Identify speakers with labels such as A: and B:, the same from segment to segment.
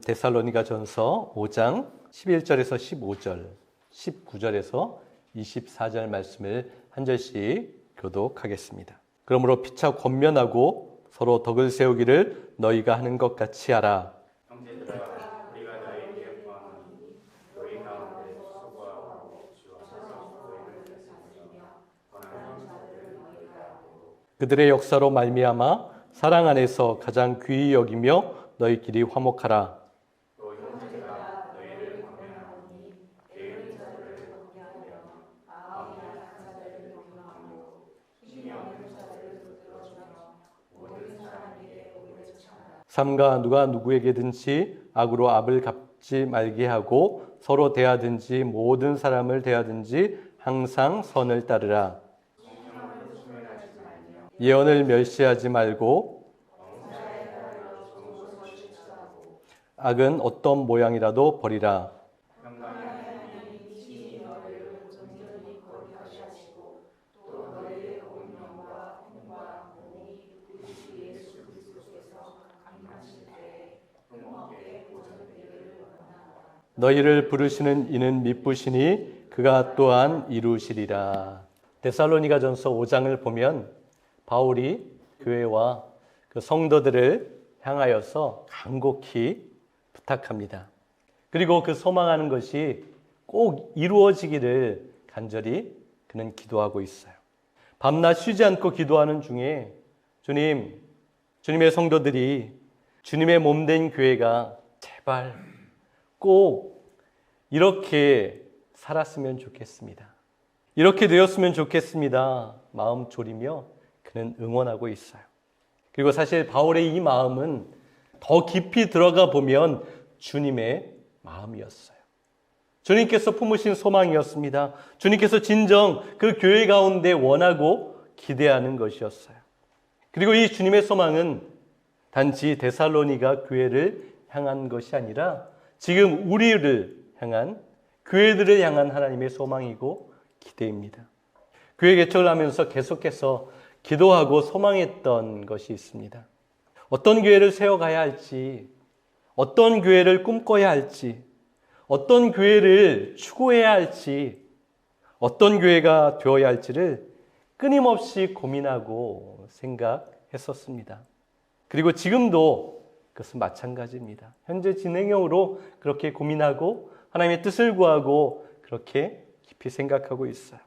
A: 데살로니가전서 5장 11절에서 15절, 19절에서 24절 말씀을 한 절씩 교독하겠습니다. 그러므로 피차 권면하고 서로 덕을 세우기를 너희가 하는 것 같이 하라.
B: 형제들아, 우리가 너희에게 구하노니 너희 가운데 수고하고 주옵소서. 너희를 대상하며 권하는 자들을 너희가 알고
A: 그들의 역사로 말미암아 사랑 안에서 가장 귀히 여기며 너희끼리 화목하라.
B: 또 형제들아, 너희를 권면하노니 게으른 자들을 권면하며 마음이 약한 자들을 용납하고 힘이 없는 자들을 붙들어주며 모든 사람에게 오히려 청하라.
A: 삼가 누가 누구에게든지 악으로 악을 갚지 말게 하고 서로 대하든지 모든 사람을 대하든지 항상 선을 따르라. 예언을 멸시하지 말고 악은 어떤 모양이라도 버리라. 너희를 부르시는 이는 미쁘시니 그가 또한 이루시리라. 데살로니가전서 5장을 보면 바울이 교회와 그 성도들을 향하여서 간곡히 부탁합니다. 그리고 그 소망하는 것이 꼭 이루어지기를 간절히 그는 기도하고 있어요. 밤낮 쉬지 않고 기도하는 중에 주님의 성도들이 주님의 몸된 교회가 제발 꼭 이렇게 살았으면 좋겠습니다. 이렇게 되었으면 좋겠습니다. 마음 졸이며 그는 응원하고 있어요. 그리고 사실 바울의 이 마음은 더 깊이 들어가 보면 주님의 마음이었어요. 주님께서 품으신 소망이었습니다. 주님께서 진정 그 교회 가운데 원하고 기대하는 것이었어요. 그리고 이 주님의 소망은 단지 데살로니가 교회를 향한 것이 아니라 지금 우리를 향한, 교회들을 향한 하나님의 소망이고 기대입니다. 교회 개척을 하면서 계속해서 기도하고 소망했던 것이 있습니다. 어떤 교회를 세워가야 할지, 어떤 교회를 꿈꿔야 할지, 어떤 교회를 추구해야 할지, 어떤 교회가 되어야 할지를 끊임없이 고민하고 생각했었습니다. 그리고 지금도 그것은 마찬가지입니다. 현재 진행형으로 그렇게 고민하고 하나님의 뜻을 구하고 그렇게 깊이 생각하고 있어요.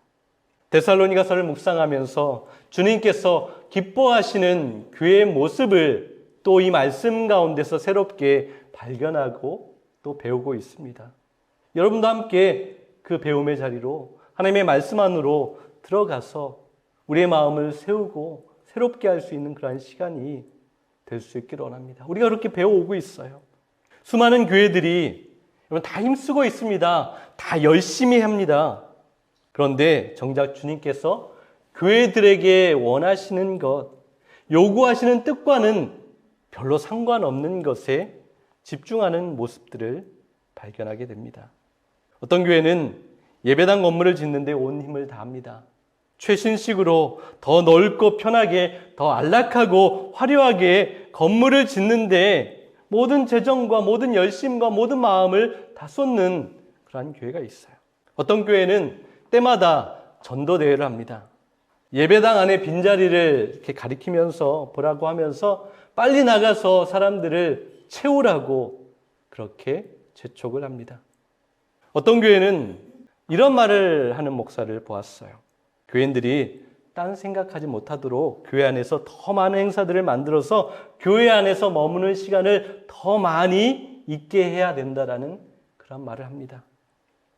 A: 데살로니가서를 묵상하면서 주님께서 기뻐하시는 교회의 모습을 또 이 말씀 가운데서 새롭게 발견하고 또 배우고 있습니다. 여러분도 함께 그 배움의 자리로 하나님의 말씀 안으로 들어가서 우리의 마음을 세우고 새롭게 할 수 있는 그러한 시간이 될 수 있기를 원합니다. 우리가 그렇게 배워오고 있어요. 수많은 교회들이 다 힘쓰고 있습니다. 다 열심히 합니다. 그런데 정작 주님께서 교회들에게 원하시는 것, 요구하시는 뜻과는 별로 상관없는 것에 집중하는 모습들을 발견하게 됩니다. 어떤 교회는 예배당 건물을 짓는데 온 힘을 다합니다. 최신식으로 더 넓고 편하게, 더 안락하고 화려하게 건물을 짓는데 모든 재정과 모든 열심과 모든 마음을 다 쏟는 그러한 교회가 있어요. 어떤 교회는 때마다 전도대회를 합니다. 예배당 안에 빈자리를 이렇게 가리키면서 보라고 하면서 빨리 나가서 사람들을 채우라고 그렇게 재촉을 합니다. 어떤 교회는 이런 말을 하는 목사를 보았어요. 교인들이 딴 생각하지 못하도록 교회 안에서 더 많은 행사들을 만들어서 교회 안에서 머무는 시간을 더 많이 있게 해야 된다라는 그런 말을 합니다.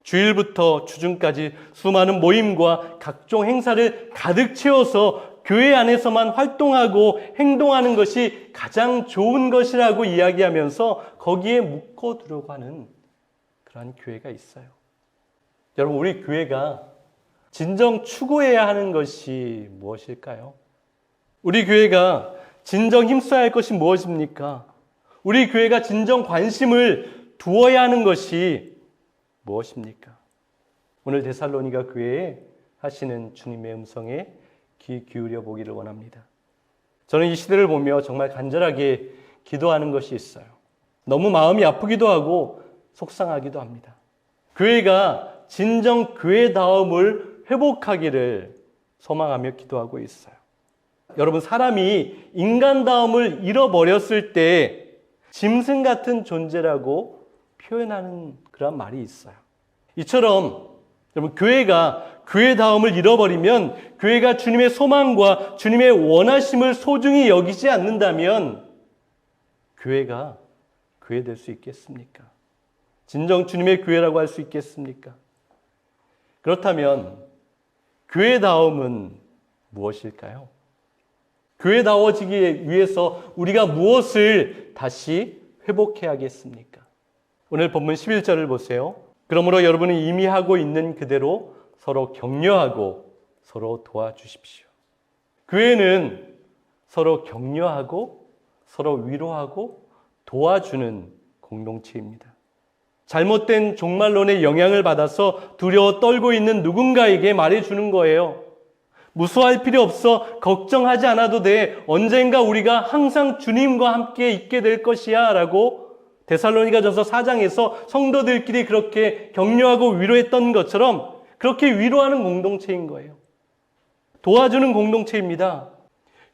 A: 주일부터 주중까지 수많은 모임과 각종 행사를 가득 채워서 교회 안에서만 활동하고 행동하는 것이 가장 좋은 것이라고 이야기하면서 거기에 묶어두려고 하는 그러한 교회가 있어요. 여러분, 우리 교회가 진정 추구해야 하는 것이 무엇일까요? 우리 교회가 진정 힘써야 할 것이 무엇입니까? 우리 교회가 진정 관심을 두어야 하는 것이 무엇입니까? 오늘 데살로니가 교회에 하시는 주님의 음성에 귀 기울여 보기를 원합니다. 저는 이 시대를 보며 정말 간절하게 기도하는 것이 있어요. 너무 마음이 아프기도 하고 속상하기도 합니다. 교회가 진정 교회다움을 회복하기를 소망하며 기도하고 있어요. 여러분, 사람이 인간다움을 잃어버렸을 때 짐승 같은 존재라고 표현하는 그런 말이 있어요. 이처럼 여러분, 교회가 교회다움을 잃어버리면, 교회가 주님의 소망과 주님의 원하심을 소중히 여기지 않는다면 교회가 교회될 수 있겠습니까? 진정 주님의 교회라고 할 수 있겠습니까? 그렇다면 교회다움은 무엇일까요? 교회다워지기 위해서 우리가 무엇을 다시 회복해야겠습니까? 오늘 본문 11절을 보세요. 그러므로 여러분은 이미 하고 있는 그대로 서로 격려하고 서로 도와주십시오. 교회는 서로 격려하고 서로 위로하고 도와주는 공동체입니다. 잘못된 종말론의 영향을 받아서 두려워 떨고 있는 누군가에게 말해주는 거예요. 무서워할 필요 없어. 걱정하지 않아도 돼. 언젠가 우리가 항상 주님과 함께 있게 될 것이야 라고 데살로니가전서 4장에서 성도들끼리 그렇게 격려하고 위로했던 것처럼 그렇게 위로하는 공동체인 거예요. 도와주는 공동체입니다.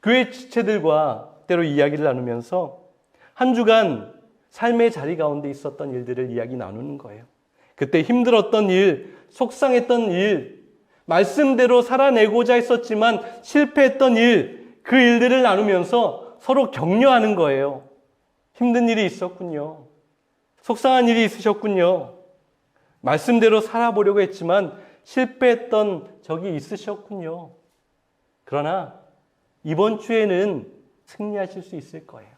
A: 교회 지체들과 때로 이야기를 나누면서 한 주간 삶의 자리 가운데 있었던 일들을 이야기 나누는 거예요. 그때 힘들었던 일, 속상했던 일, 말씀대로 살아내고자 했었지만 실패했던 일, 그 일들을 나누면서 서로 격려하는 거예요. 힘든 일이 있었군요. 속상한 일이 있으셨군요. 말씀대로 살아보려고 했지만 실패했던 적이 있으셨군요. 그러나 이번 주에는 승리하실 수 있을 거예요.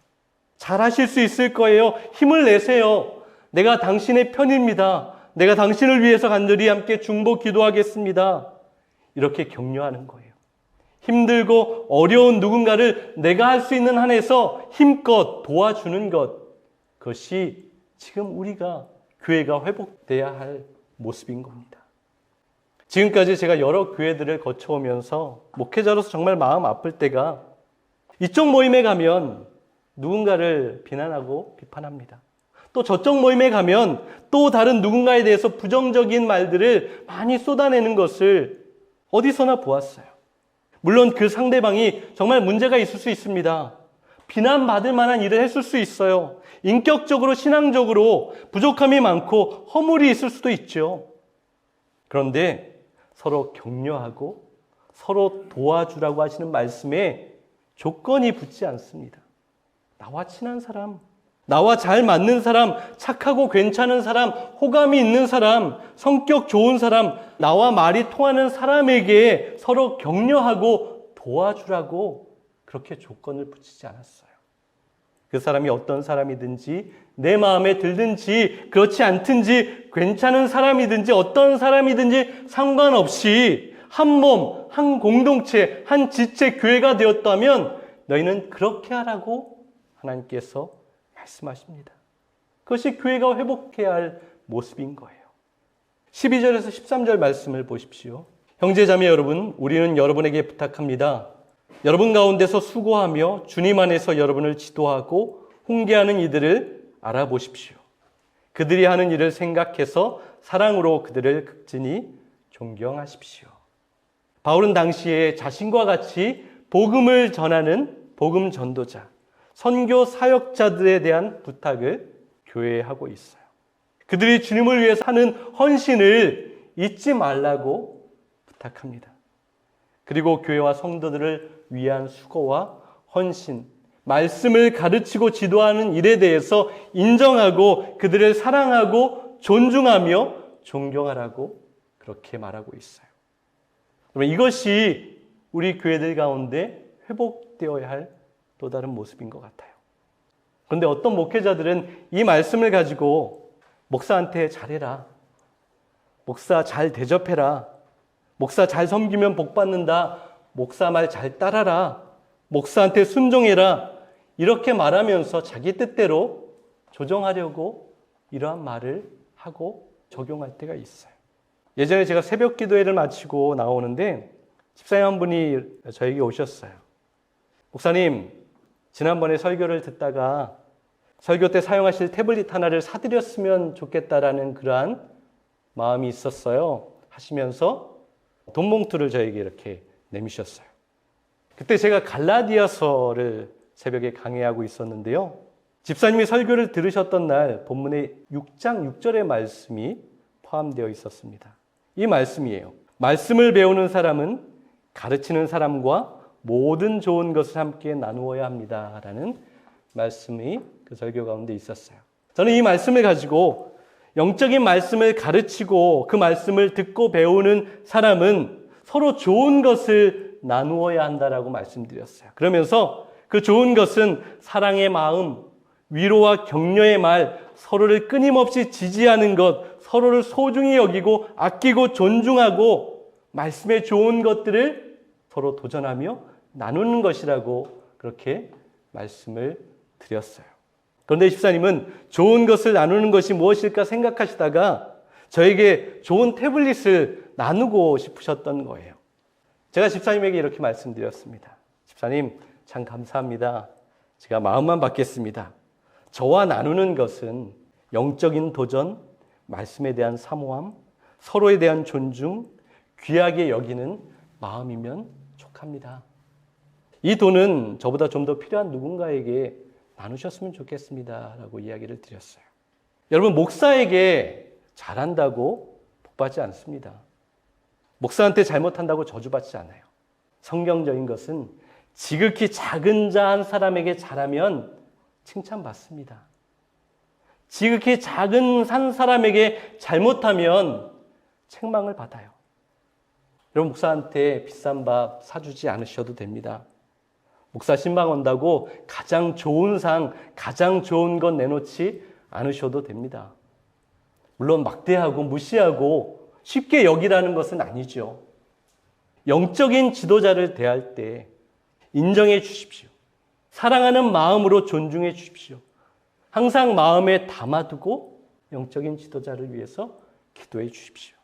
A: 잘하실 수 있을 거예요. 힘을 내세요. 내가 당신의 편입니다. 내가 당신을 위해서 간절히 함께 중보 기도하겠습니다. 이렇게 격려하는 거예요. 힘들고 어려운 누군가를 내가 할 수 있는 한에서 힘껏 도와주는 것, 그것이 지금 우리가 교회가 회복돼야 할 모습인 겁니다. 지금까지 제가 여러 교회들을 거쳐오면서 목회자로서 정말 마음 아플 때가 이쪽 모임에 가면 누군가를 비난하고 비판합니다. 또 저쪽 모임에 가면 또 다른 누군가에 대해서 부정적인 말들을 많이 쏟아내는 것을 어디서나 보았어요. 물론 그 상대방이 정말 문제가 있을 수 있습니다. 비난받을 만한 일을 했을 수 있어요. 인격적으로, 신앙적으로 부족함이 많고 허물이 있을 수도 있죠. 그런데 서로 격려하고 서로 도와주라고 하시는 말씀에 조건이 붙지 않습니다. 나와 친한 사람, 나와 잘 맞는 사람, 착하고 괜찮은 사람, 호감이 있는 사람, 성격 좋은 사람, 나와 말이 통하는 사람에게 서로 격려하고 도와주라고 그렇게 조건을 붙이지 않았어요. 그 사람이 어떤 사람이든지 내 마음에 들든지 그렇지 않든지 괜찮은 사람이든지 어떤 사람이든지 상관없이 한 몸, 한 공동체, 한 지체 교회가 되었다면 너희는 그렇게 하라고 하나님께서 말씀하십니다. 그것이 교회가 회복해야 할 모습인 거예요. 12절에서 13절 말씀을 보십시오. 형제자매 여러분, 우리는 여러분에게 부탁합니다. 여러분 가운데서 수고하며 주님 안에서 여러분을 지도하고 훈계하는 이들을 알아보십시오. 그들이 하는 일을 생각해서 사랑으로 그들을 극진히 존경하십시오. 바울은 당시에 자신과 같이 복음을 전하는 복음 전도자, 선교 사역자들에 대한 부탁을 교회에 하고 있어요. 그들이 주님을 위해서 하는 헌신을 잊지 말라고 부탁합니다. 그리고 교회와 성도들을 위한 수고와 헌신, 말씀을 가르치고 지도하는 일에 대해서 인정하고 그들을 사랑하고 존중하며 존경하라고 그렇게 말하고 있어요. 그러면 이것이 우리 교회들 가운데 회복되어야 할 또 다른 모습인 것 같아요. 그런데 어떤 목회자들은 이 말씀을 가지고 목사한테 잘해라, 목사 잘 대접해라, 목사 잘 섬기면 복 받는다, 목사 말 잘 따라라, 목사한테 순종해라, 이렇게 말하면서 자기 뜻대로 조정하려고 이러한 말을 하고 적용할 때가 있어요. 예전에 제가 새벽 기도회를 마치고 나오는데 집사님 한 분이 저에게 오셨어요. 목사님, 지난번에 설교를 듣다가 설교 때 사용하실 태블릿 하나를 사드렸으면 좋겠다라는 그러한 마음이 있었어요. 하시면서 돈 봉투를 저에게 이렇게 내미셨어요. 그때 제가 갈라디아서를 새벽에 강의하고 있었는데요. 집사님이 설교를 들으셨던 날 본문의 6장 6절의 말씀이 포함되어 있었습니다. 이 말씀이에요. 말씀을 배우는 사람은 가르치는 사람과 모든 좋은 것을 함께 나누어야 합니다. 라는 말씀이 그 설교 가운데 있었어요. 저는 이 말씀을 가지고 영적인 말씀을 가르치고 그 말씀을 듣고 배우는 사람은 서로 좋은 것을 나누어야 한다라고 말씀드렸어요. 그러면서 그 좋은 것은 사랑의 마음, 위로와 격려의 말, 서로를 끊임없이 지지하는 것, 서로를 소중히 여기고 아끼고 존중하고 말씀의 좋은 것들을 서로 도전하며 나누는 것이라고 그렇게 말씀을 드렸어요. 그런데 집사님은 좋은 것을 나누는 것이 무엇일까 생각하시다가 저에게 좋은 태블릿을 나누고 싶으셨던 거예요. 제가 집사님에게 이렇게 말씀드렸습니다. 집사님, 참 감사합니다. 제가 마음만 받겠습니다. 저와 나누는 것은 영적인 도전, 말씀에 대한 사모함, 서로에 대한 존중, 귀하게 여기는 마음이면 족합니다. 이 돈은 저보다 좀 더 필요한 누군가에게 나누셨으면 좋겠습니다. 라고 이야기를 드렸어요. 여러분, 목사에게 잘한다고 복받지 않습니다. 목사한테 잘못한다고 저주받지 않아요. 성경적인 것은 지극히 작은 자 한 사람에게 잘하면 칭찬받습니다. 지극히 작은 한 사람에게 잘못하면 책망을 받아요. 여러분, 목사한테 비싼 밥 사주지 않으셔도 됩니다. 목사 신방 온다고 가장 좋은 상, 가장 좋은 것 내놓지 않으셔도 됩니다. 물론 막대하고 무시하고 쉽게 여기라는 것은 아니죠. 영적인 지도자를 대할 때 인정해 주십시오. 사랑하는 마음으로 존중해 주십시오. 항상 마음에 담아두고 영적인 지도자를 위해서 기도해 주십시오.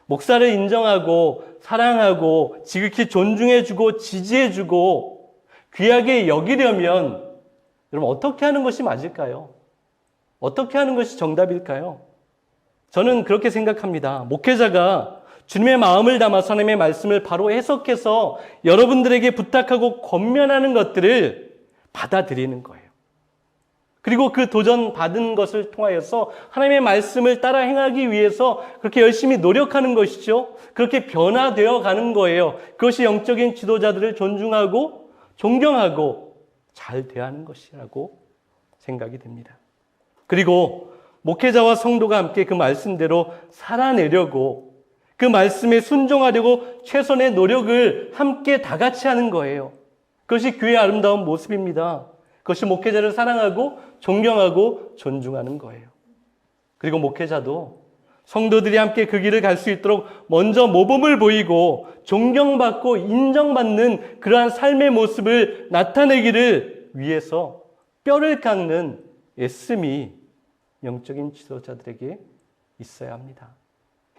A: 목사를 인정하고 사랑하고 지극히 존중해주고 지지해주고 귀하게 여기려면 여러분 어떻게 하는 것이 맞을까요? 어떻게 하는 것이 정답일까요? 저는 그렇게 생각합니다. 목회자가 주님의 마음을 담아서 하나님의 말씀을 바로 해석해서 여러분들에게 부탁하고 권면하는 것들을 받아들이는 거예요. 그리고 그 도전 받은 것을 통하여서 하나님의 말씀을 따라 행하기 위해서 그렇게 열심히 노력하는 것이죠. 그렇게 변화되어 가는 거예요. 그것이 영적인 지도자들을 존중하고 존경하고 잘 대하는 것이라고 생각이 됩니다. 그리고 목회자와 성도가 함께 그 말씀대로 살아내려고 그 말씀에 순종하려고 최선의 노력을 함께 다 같이 하는 거예요. 그것이 교회의 아름다운 모습입니다. 그것이 목회자를 사랑하고 존경하고 존중하는 거예요. 그리고 목회자도 성도들이 함께 그 길을 갈 수 있도록 먼저 모범을 보이고 존경받고 인정받는 그러한 삶의 모습을 나타내기를 위해서 뼈를 깎는 애씀이 영적인 지도자들에게 있어야 합니다.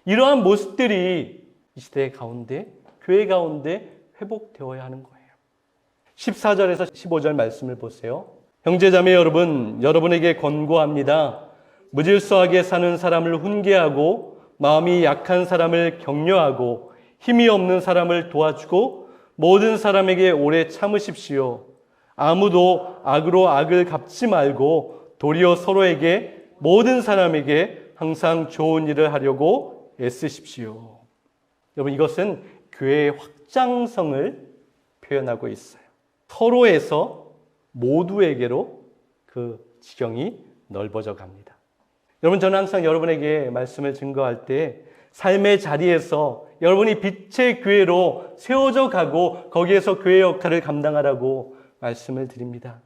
A: 이러한 모습들이 이 시대 가운데, 교회 가운데 회복되어야 하는 거예요. 14절에서 15절 말씀을 보세요. 형제자매 여러분, 여러분에게 권고합니다. 무질서하게 사는 사람을 훈계하고 마음이 약한 사람을 격려하고 힘이 없는 사람을 도와주고 모든 사람에게 오래 참으십시오. 아무도 악으로 악을 갚지 말고 도리어 서로에게 모든 사람에게 항상 좋은 일을 하려고 애쓰십시오. 여러분, 이것은 교회의 확장성을 표현하고 있어요. 서로에서 모두에게로 그 지경이 넓어져 갑니다. 여러분, 저는 항상 여러분에게 말씀을 증거할 때 삶의 자리에서 여러분이 빛의 교회로 세워져 가고 거기에서 교회 역할을 감당하라고 말씀을 드립니다.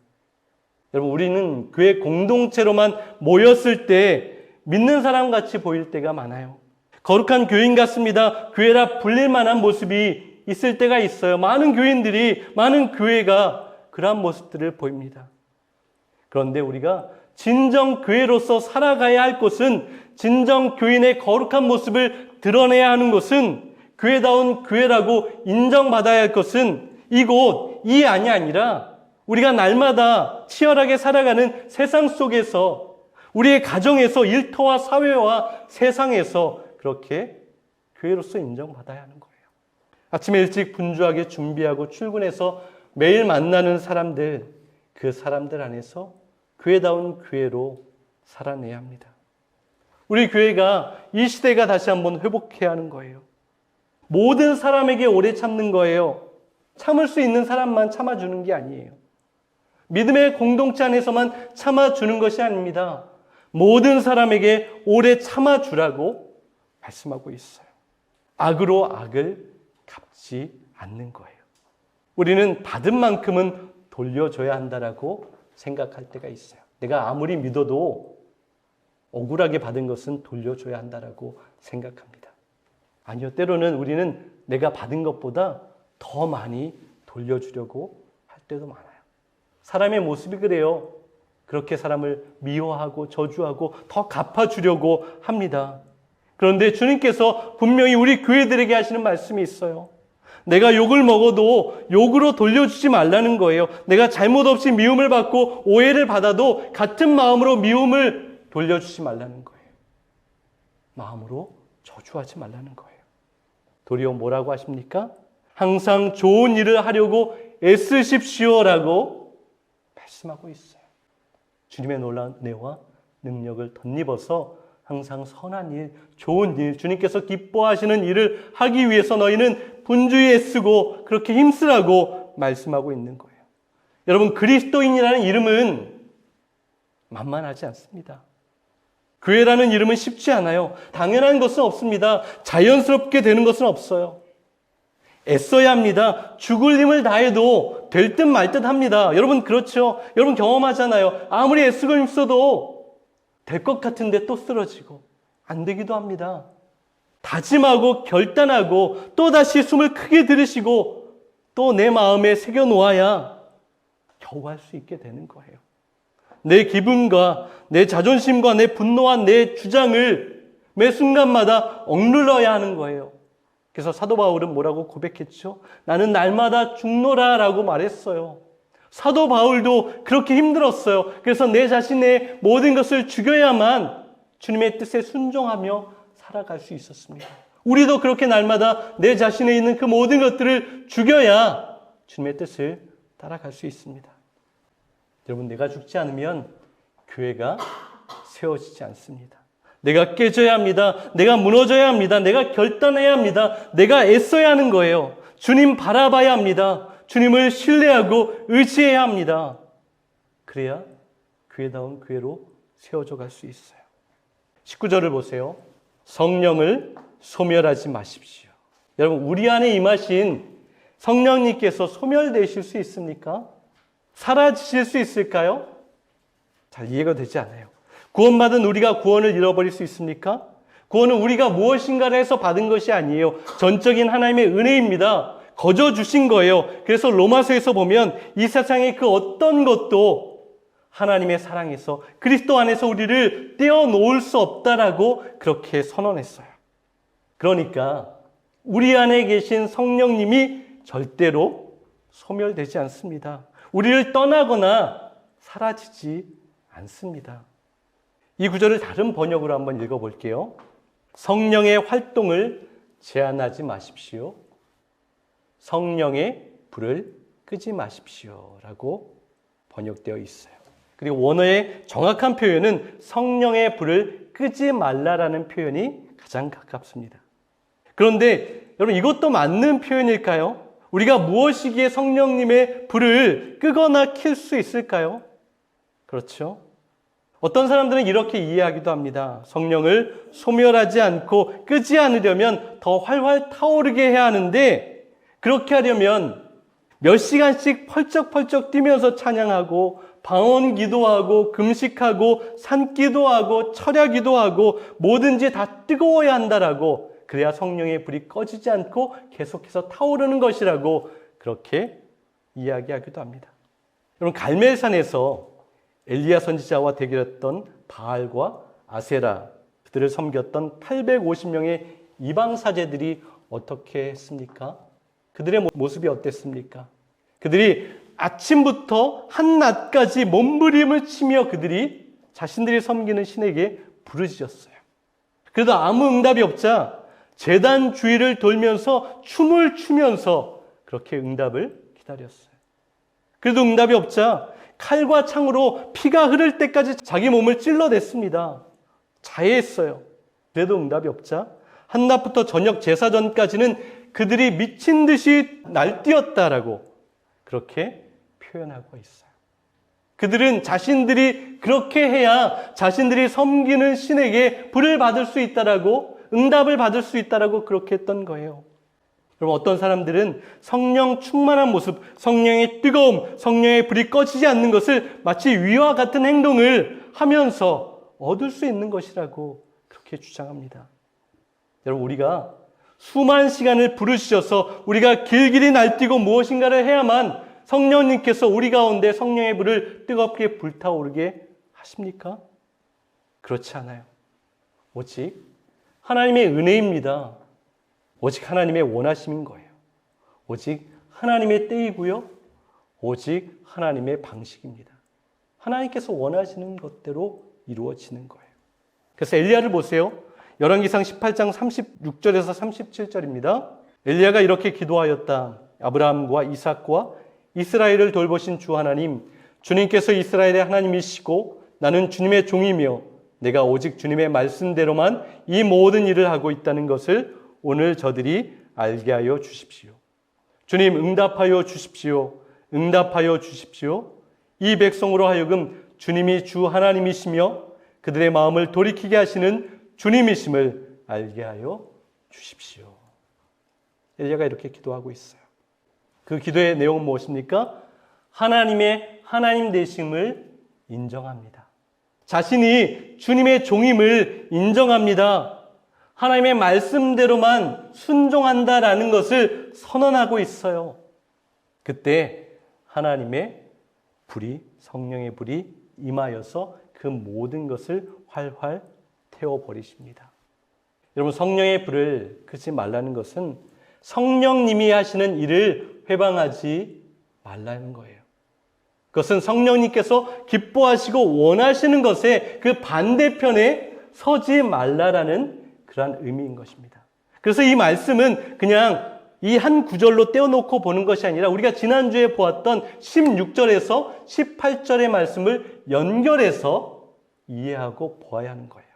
A: 여러분, 우리는 교회 공동체로만 모였을 때 믿는 사람 같이 보일 때가 많아요. 거룩한 교인 같습니다. 교회라 불릴 만한 모습이 있을 때가 있어요. 많은 교인들이, 많은 교회가 그러한 모습들을 보입니다. 그런데 우리가 진정 교회로서 살아가야 할 곳은, 진정 교인의 거룩한 모습을 드러내야 하는 것은, 교회다운 교회라고 인정받아야 할 것은 이곳, 이 안이 아니라 우리가 날마다 치열하게 살아가는 세상 속에서 우리의 가정에서 일터와 사회와 세상에서 그렇게 교회로서 인정받아야 하는 거예요. 아침에 일찍 분주하게 준비하고 출근해서 매일 만나는 사람들, 그 사람들 안에서 교회다운 교회로 살아내야 합니다. 우리 교회가 이 시대가 다시 한번 회복해야 하는 거예요. 모든 사람에게 오래 참는 거예요. 참을 수 있는 사람만 참아주는 게 아니에요. 믿음의 공동체 안에서만 참아주는 것이 아닙니다. 모든 사람에게 오래 참아주라고 말씀하고 있어요. 악으로 악을 갚지 않는 거예요. 우리는 받은 만큼은 돌려줘야 한다라고 생각할 때가 있어요. 내가 아무리 믿어도 억울하게 받은 것은 돌려줘야 한다라고 생각합니다. 아니요, 때로는 우리는 내가 받은 것보다 더 많이 돌려주려고 할 때도 많아요. 사람의 모습이 그래요. 그렇게 사람을 미워하고 저주하고 더 갚아주려고 합니다. 그런데 주님께서 분명히 우리 교회들에게 하시는 말씀이 있어요. 내가 욕을 먹어도 욕으로 돌려주지 말라는 거예요. 내가 잘못 없이 미움을 받고 오해를 받아도 같은 마음으로 미움을 돌려주지 말라는 거예요. 마음으로 저주하지 말라는 거예요. 도리어 뭐라고 하십니까? 항상 좋은 일을 하려고 애쓰십시오라고 말씀하고 있어요. 주님의 놀라운 은혜와 능력을 덧입어서 항상 선한 일, 좋은 일, 주님께서 기뻐하시는 일을 하기 위해서 너희는 분주히 애쓰고 그렇게 힘쓰라고 말씀하고 있는 거예요. 여러분, 그리스도인이라는 이름은 만만하지 않습니다. 교회라는 이름은 쉽지 않아요. 당연한 것은 없습니다. 자연스럽게 되는 것은 없어요. 애써야 합니다. 죽을 힘을 다해도 될 듯 말 듯 합니다. 여러분 그렇죠? 여러분 경험하잖아요. 아무리 애쓰고 힘써도 될 것 같은데 또 쓰러지고 안 되기도 합니다. 다짐하고 결단하고 또다시 숨을 크게 들이쉬고 또 내 마음에 새겨놓아야 겨우 할 수 있게 되는 거예요. 내 기분과 내 자존심과 내 분노와 내 주장을 매 순간마다 억눌러야 하는 거예요. 그래서 사도 바울은 뭐라고 고백했죠? 나는 날마다 죽노라 라고 말했어요. 사도 바울도 그렇게 힘들었어요. 그래서 내 자신의 모든 것을 죽여야만 주님의 뜻에 순종하며 살아갈 수 있었습니다. 우리도 그렇게 날마다 내 자신에 있는 그 모든 것들을 죽여야 주님의 뜻을 따라갈 수 있습니다. 여러분, 내가 죽지 않으면 교회가 세워지지 않습니다. 내가 깨져야 합니다. 내가 무너져야 합니다. 내가 결단해야 합니다. 내가 애써야 하는 거예요. 주님 바라봐야 합니다. 주님을 신뢰하고 의지해야 합니다. 그래야 교회다운 교회로 세워져 갈 수 있어요. 19절을 보세요. 성령을 소멸하지 마십시오. 여러분, 우리 안에 임하신 성령님께서 소멸되실 수 있습니까? 사라지실 수 있을까요? 잘 이해가 되지 않아요. 구원받은 우리가 구원을 잃어버릴 수 있습니까? 구원은 우리가 무엇인가를 해서 받은 것이 아니에요. 전적인 하나님의 은혜입니다. 거저 주신 거예요. 그래서 로마서에서 보면 이 세상의 그 어떤 것도 하나님의 사랑에서 그리스도 안에서 우리를 떼어놓을 수 없다라고 그렇게 선언했어요. 그러니까 우리 안에 계신 성령님이 절대로 소멸되지 않습니다. 우리를 떠나거나 사라지지 않습니다. 이 구절을 다른 번역으로 한번 읽어볼게요. 성령의 활동을 제한하지 마십시오. 성령의 불을 끄지 마십시오 라고 번역되어 있어요. 그리고 원어의 정확한 표현은 성령의 불을 끄지 말라라는 표현이 가장 가깝습니다. 그런데 여러분, 이것도 맞는 표현일까요? 우리가 무엇이기에 성령님의 불을 끄거나 킬 수 있을까요? 그렇죠? 어떤 사람들은 이렇게 이해하기도 합니다. 성령을 소멸하지 않고 끄지 않으려면 더 활활 타오르게 해야 하는데, 그렇게 하려면 몇 시간씩 펄쩍펄쩍 뛰면서 찬양하고 방언 기도하고 금식하고 산기도하고 철야기도 하고 뭐든지 다 뜨거워야 한다라고, 그래야 성령의 불이 꺼지지 않고 계속해서 타오르는 것이라고 그렇게 이야기하기도 합니다. 여러분, 갈멜산에서 엘리야 선지자와 대결했던 바알과 아세라, 그들을 섬겼던 850명의 이방 사제들이 어떻게 했습니까? 그들의 모습이 어땠습니까? 그들이 아침부터 한낮까지 몸부림을 치며 그들이 자신들이 섬기는 신에게 부르짖었어요. 그래도 아무 응답이 없자 제단 주위를 돌면서 춤을 추면서 그렇게 응답을 기다렸어요. 그래도 응답이 없자 칼과 창으로 피가 흐를 때까지 자기 몸을 찔러댔습니다. 자해했어요. 그래도 응답이 없자 한낮부터 저녁 제사 전까지는 그들이 미친 듯이 날뛰었다라고 그렇게 표현하고 있어요. 그들은 자신들이 그렇게 해야 자신들이 섬기는 신에게 불을 받을 수 있다라고, 응답을 받을 수 있다라고 그렇게 했던 거예요. 여러분, 어떤 사람들은 성령 충만한 모습, 성령의 뜨거움, 성령의 불이 꺼지지 않는 것을 마치 위와 같은 행동을 하면서 얻을 수 있는 것이라고 그렇게 주장합니다. 여러분, 우리가 수많은 시간을 부르시셔서 우리가 길길이 날뛰고 무엇인가를 해야만 성령님께서 우리 가운데 성령의 불을 뜨겁게 불타오르게 하십니까? 그렇지 않아요. 오직 하나님의 은혜입니다. 오직 하나님의 원하심인 거예요. 오직 하나님의 때이고요. 오직 하나님의 방식입니다. 하나님께서 원하시는 것대로 이루어지는 거예요. 그래서 엘리야를 보세요. 열왕기상 18장 36절에서 37절입니다. 엘리야가 이렇게 기도하였다. 아브라함과 이삭과 이스라엘을 돌보신 주 하나님, 주님께서 이스라엘의 하나님이시고 나는 주님의 종이며 내가 오직 주님의 말씀대로만 이 모든 일을 하고 있다는 것을 오늘 저들이 알게 하여 주십시오. 주님, 응답하여 주십시오. 응답하여 주십시오. 이 백성으로 하여금 주님이 주 하나님이시며 그들의 마음을 돌이키게 하시는 주님이심을 알게 하여 주십시오. 엘리야가 이렇게 기도하고 있어요. 그 기도의 내용은 무엇입니까? 하나님의 하나님 되심을 인정합니다. 자신이 주님의 종임을 인정합니다. 하나님의 말씀대로만 순종한다라는 것을 선언하고 있어요. 그때 하나님의 불이, 성령의 불이 임하여서 그 모든 것을 활활 태워버리십니다. 여러분, 성령의 불을 끄지 말라는 것은 성령님이 하시는 일을 회방하지 말라는 거예요. 그것은 성령님께서 기뻐하시고 원하시는 것에 그 반대편에 서지 말라라는 그러한 의미인 것입니다. 그래서 이 말씀은 그냥 이 한 구절로 떼어놓고 보는 것이 아니라 우리가 지난주에 보았던 16절에서 18절의 말씀을 연결해서 이해하고 보아야 하는 거예요.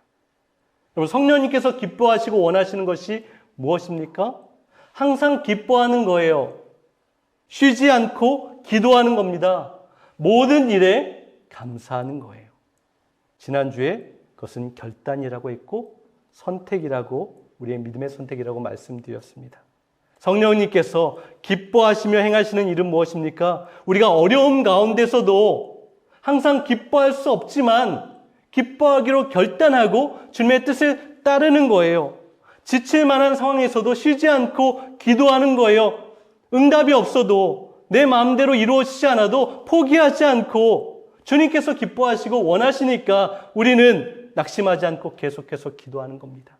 A: 여러분, 성령님께서 기뻐하시고 원하시는 것이 무엇입니까? 항상 기뻐하는 거예요. 쉬지 않고 기도하는 겁니다. 모든 일에 감사하는 거예요. 지난주에 그것은 결단이라고 했고 선택이라고, 우리의 믿음의 선택이라고 말씀드렸습니다. 성령님께서 기뻐하시며 행하시는 일은 무엇입니까? 우리가 어려움 가운데서도 항상 기뻐할 수 없지만 기뻐하기로 결단하고 주님의 뜻을 따르는 거예요. 지칠 만한 상황에서도 쉬지 않고 기도하는 거예요. 응답이 없어도 내 마음대로 이루어지지 않아도 포기하지 않고 주님께서 기뻐하시고 원하시니까 우리는 낙심하지 않고 계속해서 기도하는 겁니다.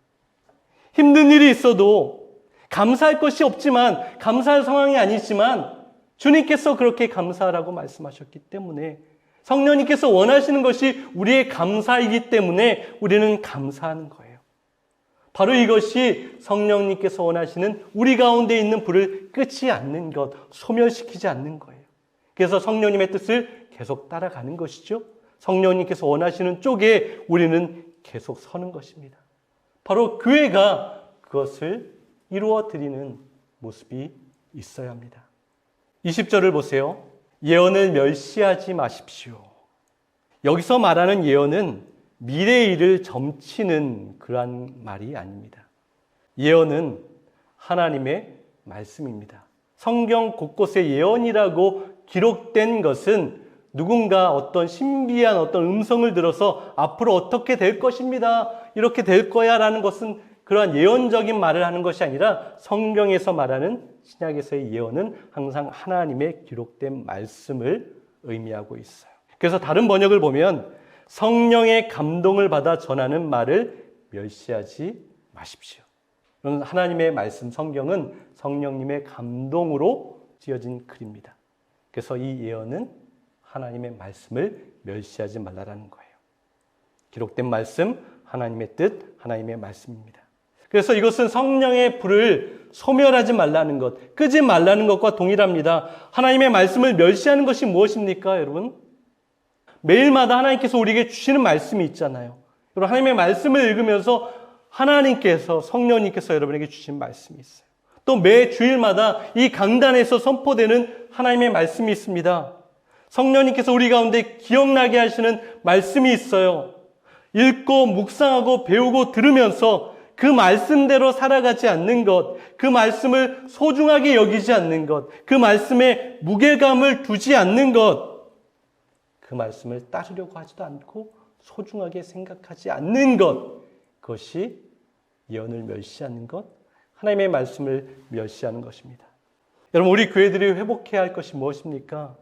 A: 힘든 일이 있어도 감사할 것이 없지만, 감사할 상황이 아니지만 주님께서 그렇게 감사하라고 말씀하셨기 때문에, 성령님께서 원하시는 것이 우리의 감사이기 때문에 우리는 감사하는 거예요. 바로 이것이 성령님께서 원하시는 우리 가운데 있는 불을 끄지 않는 것, 소멸시키지 않는 거예요. 그래서 성령님의 뜻을 계속 따라가는 것이죠. 성령님께서 원하시는 쪽에 우리는 계속 서는 것입니다. 바로 교회가 그것을 이루어드리는 모습이 있어야 합니다. 20절을 보세요. 예언을 멸시하지 마십시오. 여기서 말하는 예언은 미래의 일을 점치는 그러한 말이 아닙니다. 예언은 하나님의 말씀입니다. 성경 곳곳에 예언이라고 기록된 것은 누군가 어떤 신비한 어떤 음성을 들어서 앞으로 어떻게 될 것입니다, 이렇게 될 거야 라는 것은 그러한 예언적인 말을 하는 것이 아니라 성경에서 말하는, 신약에서의 예언은 항상 하나님의 기록된 말씀을 의미하고 있어요. 그래서 다른 번역을 보면 성령의 감동을 받아 전하는 말을 멸시하지 마십시오. 하나님의 말씀, 성경은 성령님의 감동으로 지어진 글입니다. 그래서 이 예언은 하나님의 말씀을 멸시하지 말라라는 거예요. 기록된 말씀, 하나님의 뜻, 하나님의 말씀입니다. 그래서 이것은 성령의 불을 소멸하지 말라는 것, 끄지 말라는 것과 동일합니다. 하나님의 말씀을 멸시하는 것이 무엇입니까, 여러분? 매일마다 하나님께서 우리에게 주시는 말씀이 있잖아요. 여러분, 하나님의 말씀을 읽으면서 하나님께서, 성령님께서 여러분에게 주신 말씀이 있어요. 또 매 주일마다 이 강단에서 선포되는 하나님의 말씀이 있습니다. 성령님께서 우리 가운데 기억나게 하시는 말씀이 있어요. 읽고 묵상하고 배우고 들으면서 그 말씀대로 살아가지 않는 것, 그 말씀을 소중하게 여기지 않는 것, 그 말씀에 무게감을 두지 않는 것, 그 말씀을 따르려고 하지도 않고 소중하게 생각하지 않는 것, 그것이 예언을 멸시하는 것, 하나님의 말씀을 멸시하는 것입니다. 여러분, 우리 교회들이 회복해야 할 것이 무엇입니까?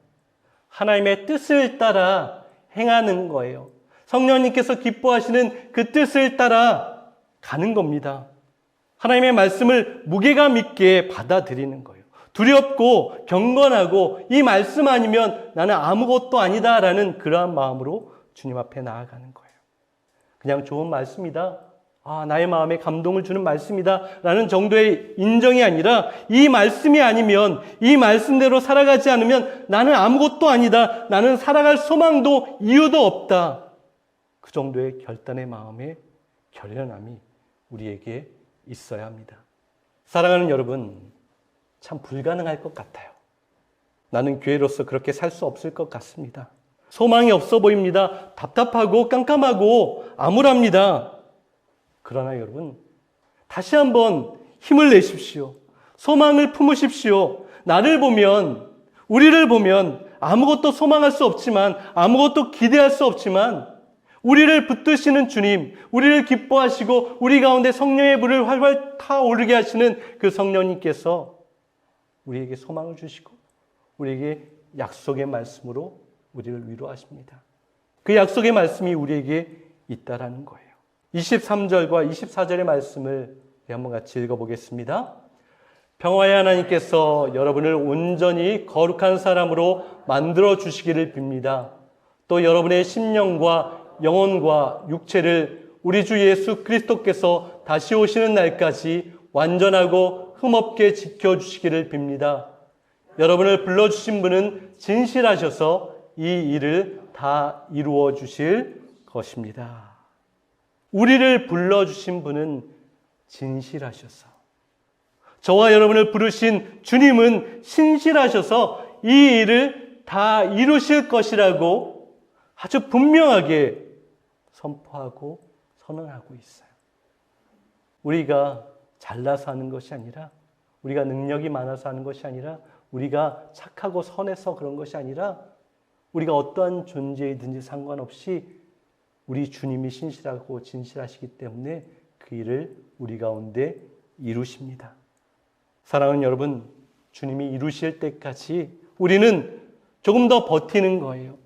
A: 하나님의 뜻을 따라 행하는 거예요. 성령님께서 기뻐하시는 그 뜻을 따라 가는 겁니다. 하나님의 말씀을 무게감 있게 받아들이는 거예요. 두렵고 경건하고 이 말씀 아니면 나는 아무것도 아니다라는 그러한 마음으로 주님 앞에 나아가는 거예요. 그냥 좋은 말씀이다. 나의 마음에 감동을 주는 말씀이다 라는 정도의 인정이 아니라 이 말씀이 아니면, 이 말씀대로 살아가지 않으면 나는 아무것도 아니다. 나는 살아갈 소망도 이유도 없다. 그 정도의 결단의 마음에 결연함이 우리에게 있어야 합니다. 사랑하는 여러분, 참 불가능할 것 같아요. 나는 교회로서 그렇게 살 수 없을 것 같습니다. 소망이 없어 보입니다. 답답하고 깜깜하고 암울합니다. 그러나 여러분, 다시 한번 힘을 내십시오. 소망을 품으십시오. 나를 보면, 우리를 보면 아무것도 소망할 수 없지만, 아무것도 기대할 수 없지만, 우리를 붙드시는 주님, 우리를 기뻐하시고 우리 가운데 성령의 불을 활활 타오르게 하시는 그 성령님께서 우리에게 소망을 주시고 우리에게 약속의 말씀으로 우리를 위로하십니다. 그 약속의 말씀이 우리에게 있다라는 거예요. 23절과 24절의 말씀을 한번 같이 읽어보겠습니다. 평화의 하나님께서 여러분을 온전히 거룩한 사람으로 만들어 주시기를 빕니다. 또 여러분의 심령과 영혼과 육체를 우리 주 예수 그리스도께서 다시 오시는 날까지 완전하고 흠없게 지켜주시기를 빕니다. 여러분을 불러주신 분은 진실하셔서 이 일을 다 이루어 주실 것입니다. 우리를 불러주신 분은 진실하셔서, 저와 여러분을 부르신 주님은 신실하셔서 이 일을 다 이루실 것이라고 아주 분명하게 선포하고 선언하고 있어요. 우리가 잘나서 하는 것이 아니라, 우리가 능력이 많아서 하는 것이 아니라, 우리가 착하고 선해서 그런 것이 아니라, 우리가 어떠한 존재이든지 상관없이 우리 주님이 신실하고 진실하시기 때문에 그 일을 우리 가운데 이루십니다. 사랑하는 여러분, 주님이 이루실 때까지 우리는 조금 더 버티는 거예요.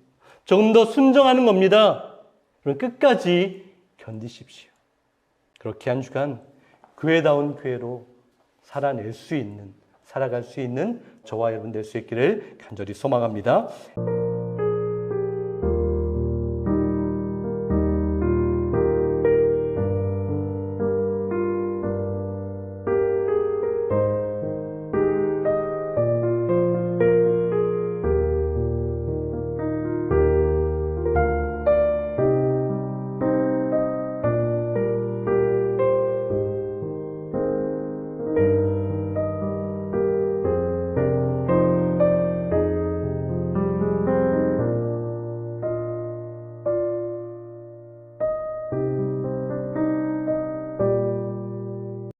A: 조금 더 순종하는 겁니다. 그럼 끝까지 견디십시오. 그렇게 한 주간 교회다운 교회로 살아갈 수 있는 저와 여러분 될 수 있기를 간절히 소망합니다.